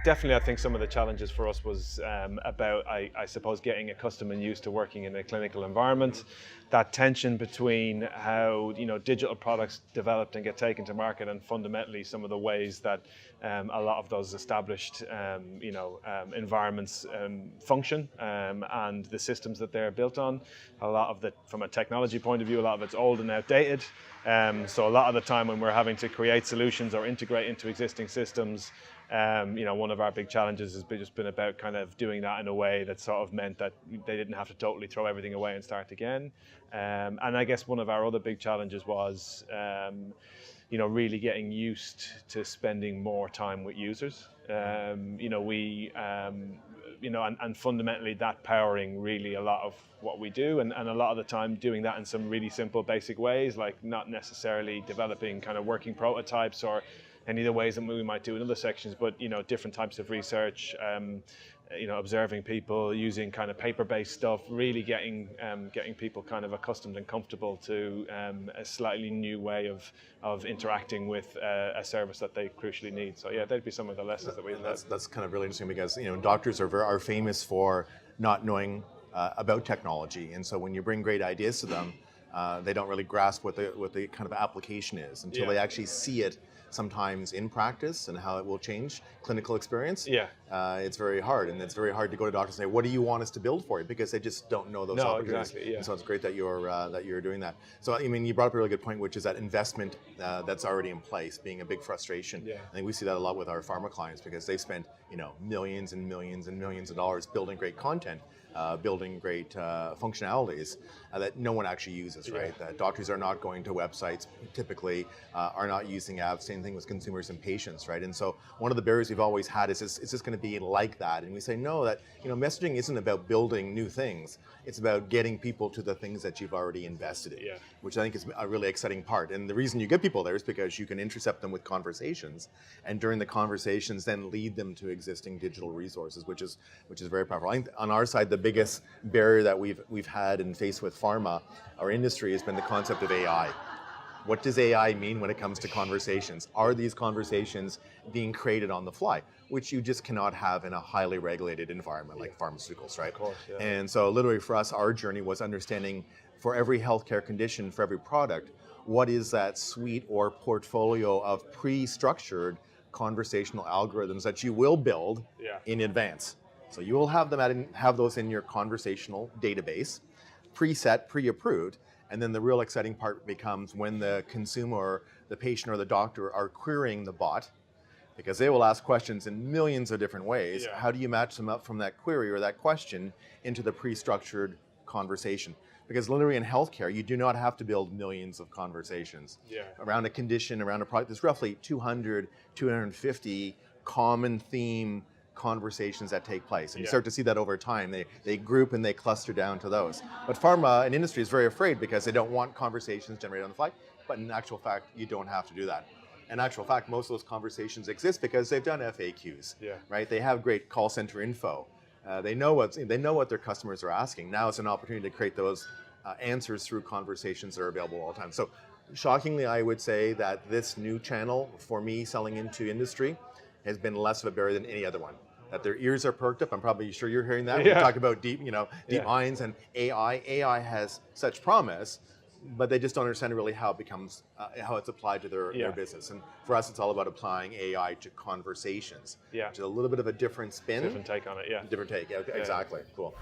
Definitely, I think some of the challenges for us was about, I suppose, getting accustomed and used to working in a clinical environment. That tension between how digital products developed and get taken to market, and fundamentally some of the ways that a lot of those established, environments function, and the systems that they're built on. A lot of from a technology point of view, a lot of it's old and outdated. So a lot of the time when we're having to create solutions or integrate into existing systems, one of our big challenges has just been about kind of doing that in a way that sort of meant that they didn't have to totally throw everything away and start again. And I guess one of our other big challenges was, really getting used to spending more time with users. And fundamentally that powering really a lot of what we do, and a lot of the time doing that in some really simple, basic ways, like not necessarily developing kind of working prototypes or any of the ways that we might do in other sections, but different types of research, observing people, using kind of paper-based stuff, really getting people kind of accustomed and comfortable to a slightly new way of interacting with a service that they crucially need. So yeah, that'd be some of the lessons that we've learned. That's kind of really interesting because doctors are famous for not knowing about technology, and so when you bring great ideas to them, they don't really grasp what the kind of application is until they actually see it sometimes in practice and how it will change clinical experience. It's very hard, and it's very hard to go to doctors and say, what do you want us to build for you? Because they just don't know those opportunities. Exactly, And so it's great that you're doing that. So I mean, you brought up a really good point, which is that investment that's already in place being a big frustration. I think we see that a lot with our pharma clients because they've spent millions and millions and millions of dollars building great content, building great functionalities that no one actually uses, right? That doctors are not going to websites typically, are not using apps. Same thing with consumers and patients, right? And so one of the barriers we've always had is this going to be like that? And we say no, that messaging isn't about building new things. It's about getting people to the things that you've already invested in, which I think is a really exciting part. And the reason you get people there is because you can intercept them with conversations, and during the conversations then lead them to existing digital resources, which is very powerful. I think on our side, the biggest barrier that we've had and faced with pharma, our industry, has been the concept of AI. What does AI mean when it comes to conversations? Are these conversations being created on the fly, which you just cannot have in a highly regulated environment like pharmaceuticals, right? Of course, yeah. And so literally for us, our journey was understanding for every healthcare condition, for every product, what is that suite or portfolio of pre-structured conversational algorithms that you will build in advance. So you will have have those in your conversational database, preset, pre-approved, and then the real exciting part becomes when the consumer, or the patient, or the doctor are querying the bot, because they will ask questions in millions of different ways. How do you match them up from that query or that question into the pre-structured conversation? Because literally in healthcare, you do not have to build millions of conversations around a condition, around a product. There's roughly 200, 250 common theme conversations that take place. And you start to see that over time. They group and they cluster down to those. But pharma and industry is very afraid because they don't want conversations generated on the fly. But in actual fact, you don't have to do that. In actual fact, most of those conversations exist because they've done FAQs, right? They have great call center info. They know what their customers are asking. Now it's an opportunity to create those answers through conversations that are available all the time. So shockingly, I would say that this new channel for me selling into industry has been less of a barrier than any other one. That their ears are perked up. I'm probably sure you're hearing that. When we talk about deep minds and AI. AI has such promise, but they just don't understand really how it becomes, how it's applied to their business. And for us, it's all about applying AI to conversations, which is a little bit of a different spin. Different take on it, Different take, exactly. Cool.